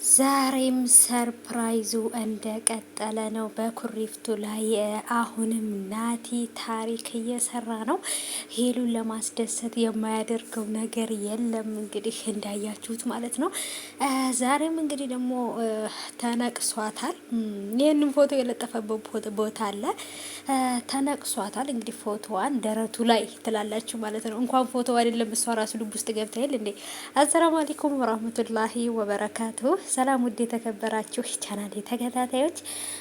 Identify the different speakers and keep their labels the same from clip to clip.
Speaker 1: ዛሬም ሰርፕራይዙ እንደቀጠለ ነው በኩሪፍቱ ላይ። አሁንም ናቲ ታሪክ እየሰራ ነው። ሄሉን ለማስደሰት የማያደርገው ነገር የለም። እንግዲህ እንዳያችሁት ማለት ነው። ዛሬም እንግዲህ ደግሞ ተነቅሷታል። ይህንን ፎቶ የለጠፈበት ቦታ አለ። ተነቅሷታል። እንግዲህ ፎቶዋን ደረቱ ላይ ትላላችሁ ማለት ነው። እንኳን ፎቶ አይደለም እሷ ራሱ ልብ ውስጥ ገብታ ይል እንዴ። አሰላሙ አለይኩም ወራህመቱላሂ ወበረካቱ። ሰላም ውድ የተከበራችሁ ቻናል ተከታታዮች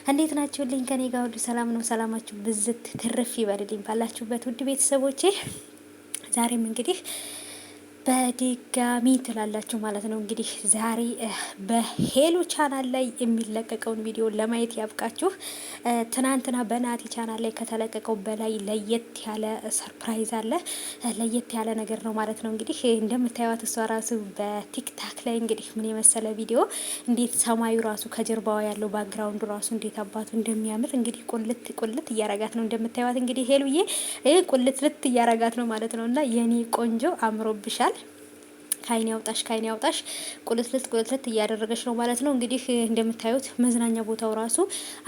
Speaker 1: እንዴት ናችሁልኝ? ከኔ ጋር ሁሉ ሰላም ነው። ሰላማችሁ ብዝት ትርፍ ይበልልኝ ባላችሁበት ውድ ቤተሰቦቼ። ዛሬም እንግዲህ በድጋሚ ትላላችሁ ማለት ነው። እንግዲህ ዛሬ በሄሉ ቻናል ላይ የሚለቀቀውን ቪዲዮ ለማየት ያብቃችሁ። ትናንትና በናቲ ቻናል ላይ ከተለቀቀው በላይ ለየት ያለ ሰርፕራይዝ አለ። ለየት ያለ ነገር ነው ማለት ነው። እንግዲህ እንደምታዩት እሷ ራሱ በቲክታክ ላይ እንግዲህ ምን የመሰለ ቪዲዮ እንዴት ሰማዩ ራሱ ከጀርባዋ ያለው ባክግራውንዱ ራሱ እንዴት አባቱ እንደሚያምር እንግዲህ ቁልት ቁልት እያረጋት ነው። እንደምታዩት እንግዲህ ሄሉዬ ቁልት ልት እያረጋት ነው ማለት ነው። እና የኔ ቆንጆ አምሮብሻል፣ ካይን ያውጣሽ፣ ካይን ያውጣሽ፣ ቁልትልት እያደረገች ነው ማለት ነው። እንግዲህ እንደምታዩት መዝናኛ ቦታው ራሱ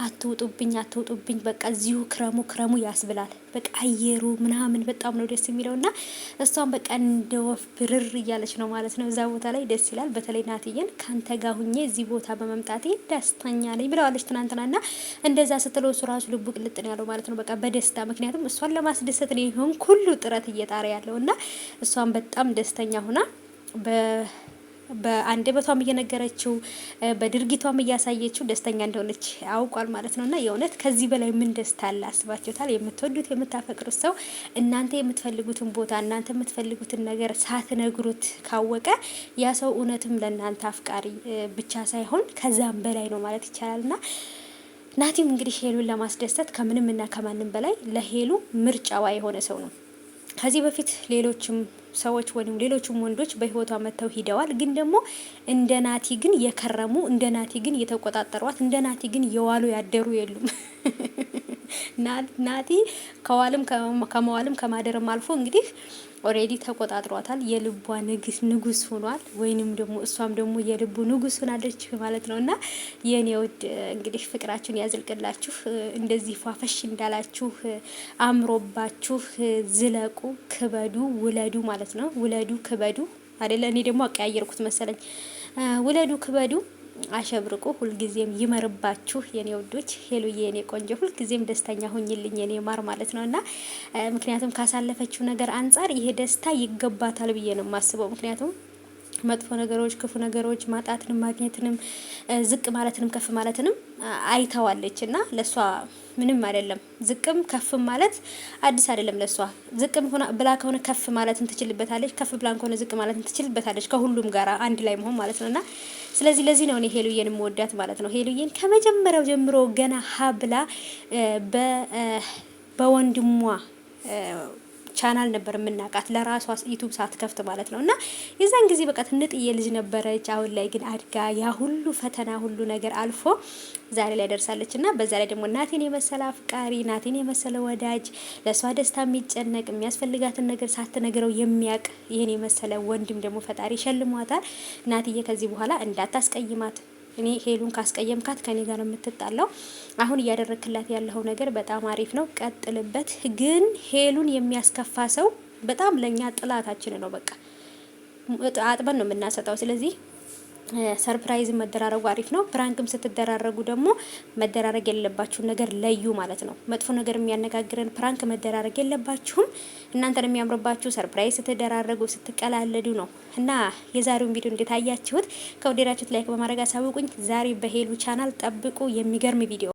Speaker 1: አትውጡብኝ አትውጡብኝ፣ በቃ እዚሁ ክረሙ ክረሙ ያስብላል። በቃ አየሩ ምናምን በጣም ነው ደስ የሚለውና እሷም በቃ እንደ ወፍ ብርር እያለች ነው ማለት ነው። እዛ ቦታ ላይ ደስ ይላል። በተለይ ናትዬን ካንተ ጋር ሁኜ እዚህ ቦታ በመምጣቴ ደስተኛ ነኝ ብለዋለች ትናንትናና እንደዛ ስትለው እሱ ራሱ ልቡ ቅልጥ ነው ያለው ማለት ነው። በቃ በደስታ ምክንያቱም እሷን ለማስደሰት ነው ይሁን ሁሉ ጥረት እየጣረ ያለውና እሷን በጣም ደስተኛ ሆና በአንደበቷም እየነገረችው በድርጊቷም እያሳየችው ደስተኛ እንደሆነች አውቋል ማለት ነውና የእውነት ከዚህ በላይ ምን ደስታ አለ? አስባችሁታል? የምትወዱት የምታፈቅሩት ሰው እናንተ የምትፈልጉትን ቦታ እናንተ የምትፈልጉትን ነገር ሳትነግሩት ካወቀ ያ ሰው እውነትም ለእናንተ አፍቃሪ ብቻ ሳይሆን ከዛም በላይ ነው ማለት ይቻላልና ናቲም እንግዲህ ሄሉን ለማስደሰት ከምንም እና ከማንም በላይ ለሄሉ ምርጫዋ የሆነ ሰው ነው። ከዚህ በፊት ሌሎችም ሰዎች ወይም ሌሎችም ወንዶች በህይወቷ መጥተው ሂደዋል። ግን ደግሞ እንደ ናቲ ግን የከረሙ እንደ ናቲ ግን የተቆጣጠሯት እንደ ናቲ ግን የዋሉ ያደሩ የሉም። ናቲ ከመዋልም ከማደርም አልፎ እንግዲህ ኦሬዲ ተቆጣጥሯታል። የልቧ ንጉስ ሆኗል። ወይንም ደግሞ እሷም ደግሞ የልቡ ንጉስ ሆናለች ማለት ነውና የኔ ውድ እንግዲህ ፍቅራችሁን ያዝልቅላችሁ። እንደዚህ ፏፈሽ እንዳላችሁ አምሮባችሁ ዝለቁ፣ ክበዱ፣ ውለዱ ማለት ነው። ውለዱ ክበዱ አይደለ? እኔ ደግሞ አቀያየርኩት መሰለኝ። ውለዱ ክበዱ አሸብርቁ፣ ሁልጊዜም ይመርባችሁ የኔ ውዶች። ሄሉዬ የኔ ቆንጆ ሁልጊዜም ደስተኛ ሁኝልኝ የኔ ማር ማለት ነውና ምክንያቱም ካሳለፈችው ነገር አንጻር ይሄ ደስታ ይገባታል ብዬ ነው የማስበው። ምክንያቱም መጥፎ ነገሮች፣ ክፉ ነገሮች፣ ማጣትንም ማግኘትንም ዝቅ ማለትንም ከፍ ማለትንም አይተዋለች እና ለሷ ምንም አይደለም። ዝቅም ከፍም ማለት አዲስ አይደለም ለሷ። ዝቅም ሆነ ብላ ከሆነ ከፍ ማለትን ትችልበታለች፣ ከፍ ብላ ከሆነ ዝቅ ማለትን ትችልበታለች። ከሁሉም ጋር አንድ ላይ መሆን ማለት ነውና ስለዚህ ለዚህ ነው እኔ ሄሉዬን የምወዳት ማለት ነው። ሄሉዬን ከመጀመሪያው ጀምሮ ገና ሀብላ በወንድሟ ቻናል ነበር የምናውቃት ለራሷ ዩቲዩብ ሳትከፍት ማለት ነው። እና የዛን ጊዜ በቃ ትንጥዬ ልጅ ነበረች። አሁን ላይ ግን አድጋ ያ ሁሉ ፈተና ሁሉ ነገር አልፎ ዛሬ ላይ ደርሳለች። እና በዛ ላይ ደግሞ ናቴን የመሰለ አፍቃሪ፣ ናቴን የመሰለ ወዳጅ፣ ለሷ ደስታ የሚጨነቅ የሚያስፈልጋትን ነገር ሳትነግረው የሚያውቅ ይሄን የመሰለ ወንድም ደግሞ ፈጣሪ ሸልሟታል። ናትዬ ከዚህ በኋላ እንዳታስቀይማት። እኔ ሄሉን ካስቀየምካት ከኔ ጋር የምትጣላው። አሁን እያደረክላት ያለው ነገር በጣም አሪፍ ነው፣ ቀጥልበት። ግን ሄሉን የሚያስከፋ ሰው በጣም ለኛ ጥላታችን ነው። በቃ አጥበን ነው የምናሰጣው። ስለዚህ ሰርፕራይዝ መደራረጉ አሪፍ ነው። ፕራንክም ስትደራረጉ ደግሞ መደራረግ የለባችሁን ነገር ለዩ ማለት ነው። መጥፎ ነገር የሚያነጋግረን ፕራንክ መደራረግ የለባችሁም። እናንተን የሚያምርባችሁ ሰርፕራይዝ ስትደራረጉ ስትቀላለዱ ነው። እና የዛሬውን ቪዲዮ እንዴት አያችሁት? ከወደዳችሁት ላይክ በማድረግ አሳውቁኝ። ዛሬ በሄሉ ቻናል ጠብቁ የሚገርም ቪዲዮ